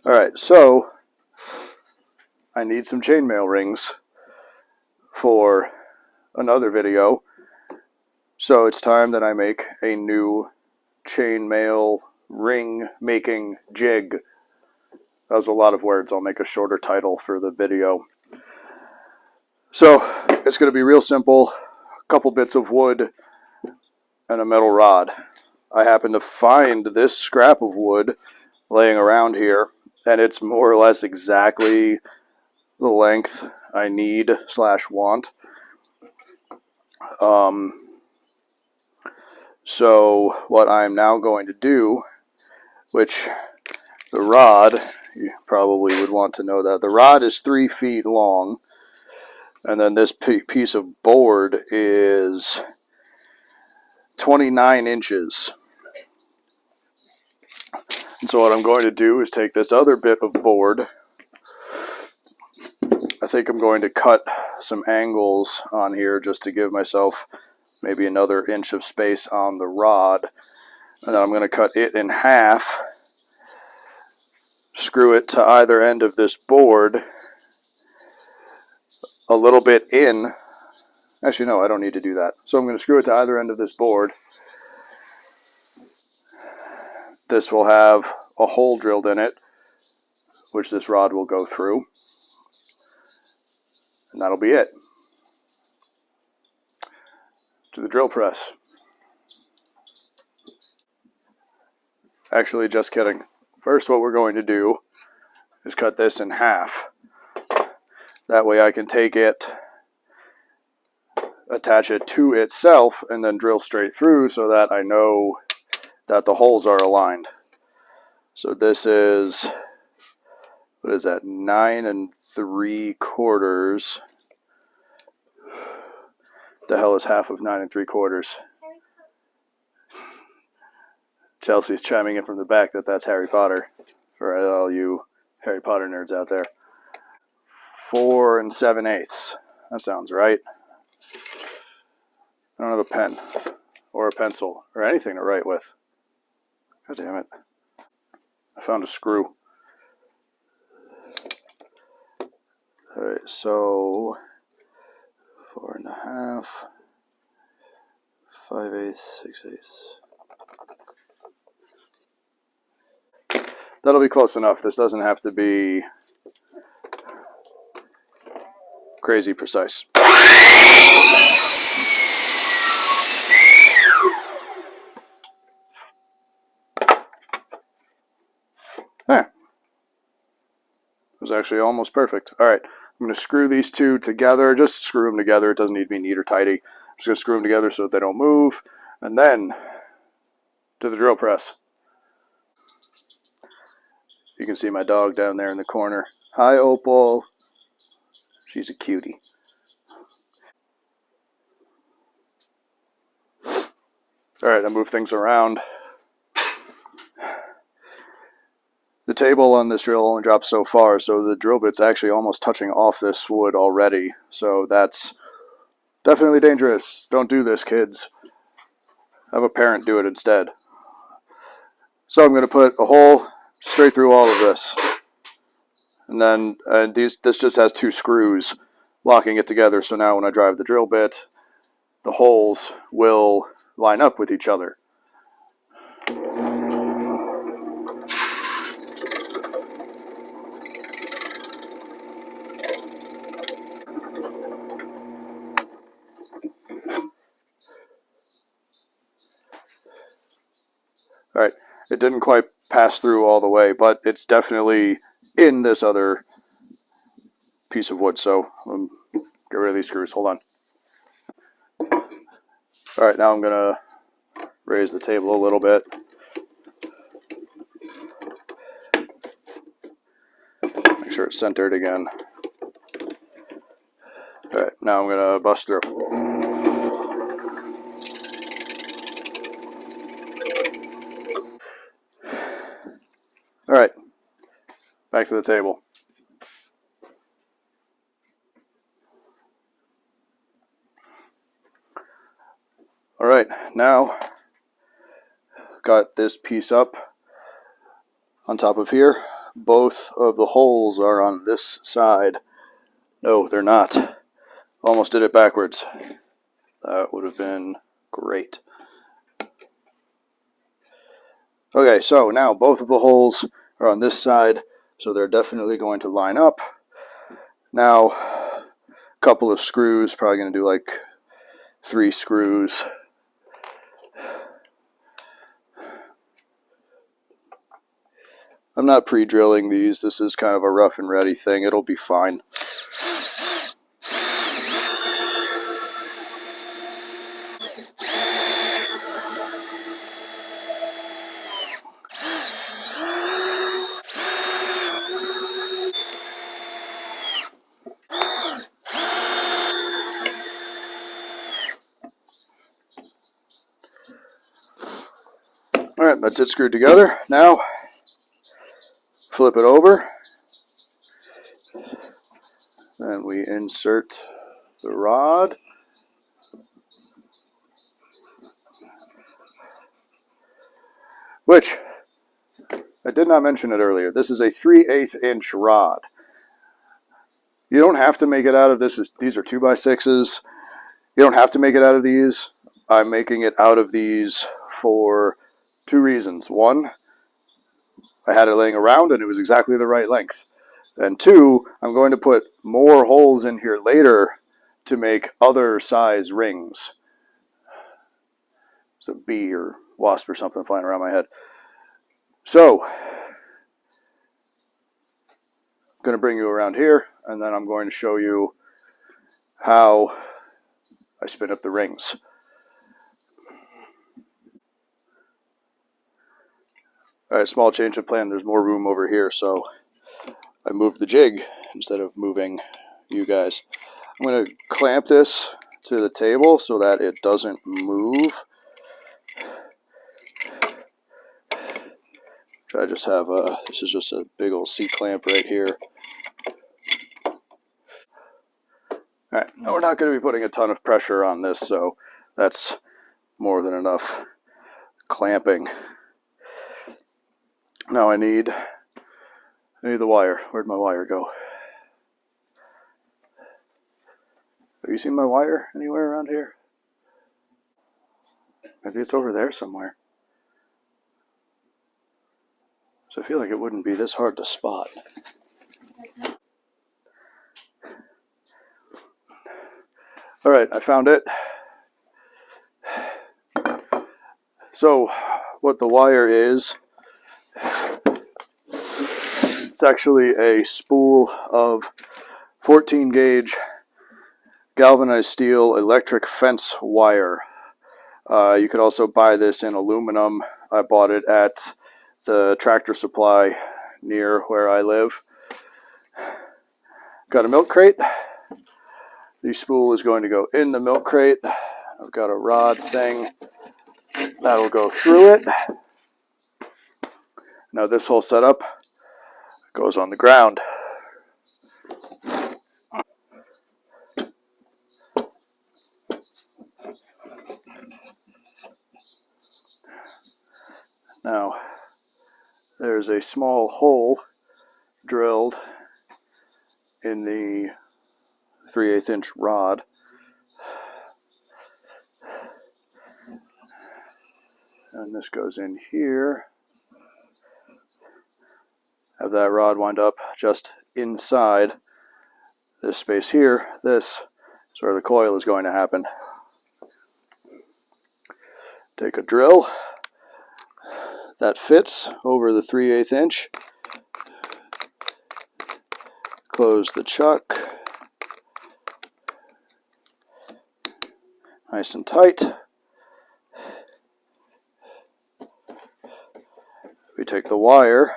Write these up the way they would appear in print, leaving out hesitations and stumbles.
Alright, so I need some chainmail rings for another video. So it's time that I make a new chainmail ring making jig. That was a lot of words. I'll make a shorter title for the video. So it's going to be real simple. A couple bits of wood and a metal rod. I happen to find this scrap of wood laying around here, and it's more or less exactly the length I need / want. So what I'm now going to do, which the rod, you probably would want to know that, the rod is 3 feet long, and then this piece of board is 29 inches. And so what I'm going to do is take this other bit of board. I think I'm going to cut some angles on here just to give myself maybe another inch of space on the rod. And then I'm going to cut it in half, screw it to either end of this board, a little bit in. Actually, no, I don't need to do that. So I'm going to screw it to either end of this board. This will have a hole drilled in it, which this rod will go through. And that'll be it. To the drill press. Actually, just kidding. First, what we're going to do is cut this in half. That way I can take it, attach it to itself, and then drill straight through so that I know that the holes are aligned. So this is, what is that, 9 3/4. The hell is half of 9 3/4? Chelsea's chiming in from the back that that's Harry Potter, for all you Harry Potter nerds out there. 4 7/8. That sounds right. I don't have a pen or a pencil or anything to write with. God damn it. I found a screw. Alright, so 4 1/2, 5/8, 6/8. That'll be close enough. This doesn't have to be crazy precise. There. It was actually almost perfect. Alright, I'm going to screw these two together. Just screw them together. It doesn't need to be neat or tidy. I'm just going to screw them together so that they don't move. And then to the drill press. You can see my dog down there in the corner. Hi, Opal. She's a cutie. Alright, I move things around. The table on this drill only drops so far, so the drill bit's actually almost touching off this wood already. So that's definitely dangerous. Don't do this, kids. Have a parent do it instead. So I'm going to put a hole straight through all of this. And then this just has 2 screws locking it together. So now when I drive the drill bit, the holes will line up with each other. Alright, it didn't quite pass through all the way, but it's definitely in this other piece of wood, so get rid of these screws. Hold on. Alright, now I'm going to raise the table a little bit. Make sure it's centered again. Alright, now I'm going to bust through. Alright, back to the table. Alright, now got this piece up on top of here. both of the holes are on this side. No, they're not. Almost did it backwards. That would have been great. Okay, so now both of the holes are on this side, so they're definitely going to line up. Now, a couple of screws, probably going to do like 3 screws. I'm not pre-drilling these. This is kind of a rough and ready thing. It'll be fine. Alright, that's it screwed together. Now, flip it over. Then we insert the rod. Which, I did not mention it earlier. This is a 3/8 inch rod. You don't have to make it out of this. These are 2x6s. You don't have to make it out of these. I'm making it out of these for 2 reasons. 1, I had it laying around and it was exactly the right length. And 2, I'm going to put more holes in here later to make other size rings. It's a bee or wasp or something flying around my head. So, I'm going to bring you around here, and then I'm going to show you how I spin up the rings. Alright, small change of plan. There's more room over here, so I moved the jig instead of moving you guys. I'm going to clamp this to the table so that it doesn't move. I just have this is just a big old C-clamp right here. Alright, now we're not going to be putting a ton of pressure on this, so that's more than enough clamping. Now I need the wire. Where'd my wire go? Have you seen my wire anywhere around here? Maybe it's over there somewhere. So I feel like it wouldn't be this hard to spot. Alright, I found it. So, what the wire is, it's actually a spool of 14 gauge galvanized steel electric fence wire. You could also buy this in aluminum. I bought it at the Tractor Supply near where I live. Got a milk crate. The spool is going to go in the milk crate. I've got a rod thing that'll go through it. Now this whole setup goes on the ground. Now there's a small hole drilled in the 3/8 inch rod. And this goes in here. Have that rod wind up just inside this space here. This is where the coil is going to happen. Take a drill that fits over the 3/8 inch. Close the chuck. Nice and tight. We take the wire,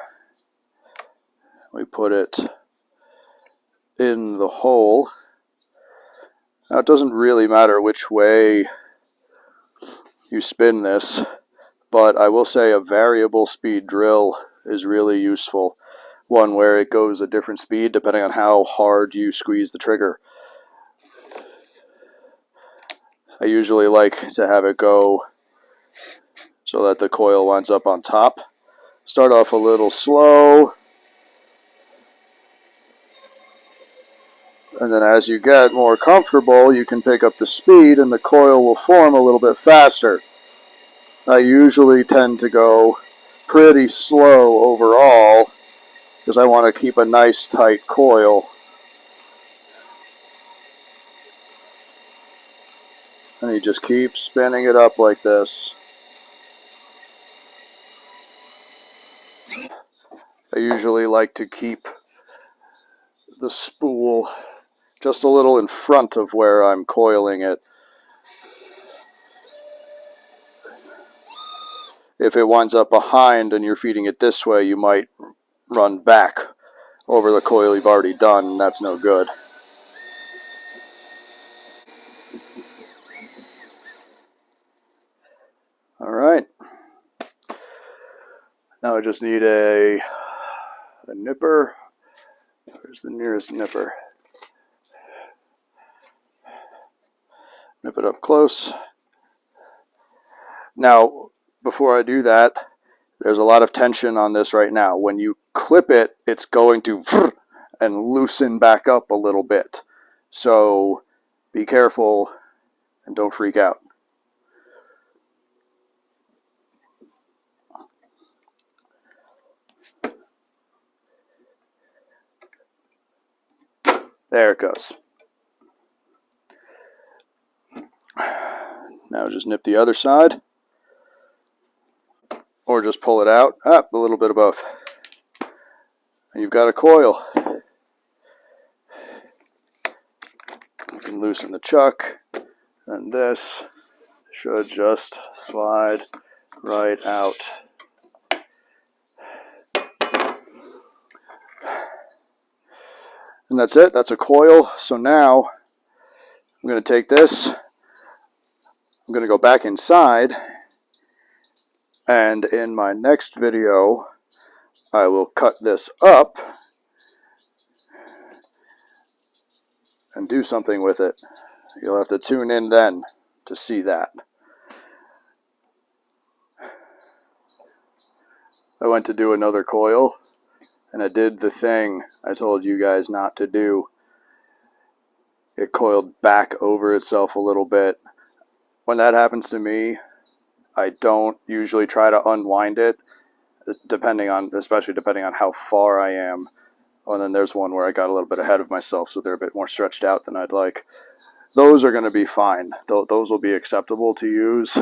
we put it in the hole. Now it doesn't really matter which way you spin this, but I will say a variable speed drill is really useful. One where it goes a different speed depending on how hard you squeeze the trigger. I usually like to have it go so that the coil winds up on top. Start off a little slow, And then as you get more comfortable, you can pick up the speed and the coil will form a little bit faster. I usually tend to go pretty slow overall because I want to keep a nice tight coil. And you just keep spinning it up like this. I usually like to keep the spool just a little in front of where I'm coiling it. If it winds up behind and you're feeding it this way, you might run back over the coil you've already done, and that's no good. Alright. Now I just need a nipper. Where's the nearest nipper? Nip it up close. Now, before I do that, there's a lot of tension on this right now. When you clip it, it's going to and loosen back up a little bit. So be careful and don't freak out. There it goes. Now just nip the other side. Or just pull it out. A little bit of both. And you've got a coil. You can loosen the chuck. And this should just slide right out. And that's it. That's a coil. So now I'm going to take this. I'm going to go back inside. And in my next video, I will cut this up and do something with it. You'll have to tune in then to see that. I went to do another coil, and I did the thing I told you guys not to do. It coiled back over itself a little bit. When that happens to me, I don't usually try to unwind it, especially depending on how far I am. Oh, and then there's one where I got a little bit ahead of myself, so they're a bit more stretched out than I'd like. Those are going to be fine. Those will be acceptable to use.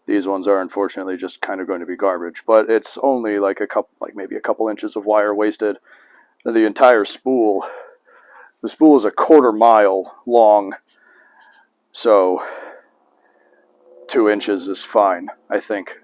These ones are unfortunately just kind of going to be garbage, but it's only like maybe a couple inches of wire wasted. The entire spool, the spool is 1/4 mile long, so 2 inches is fine, I think.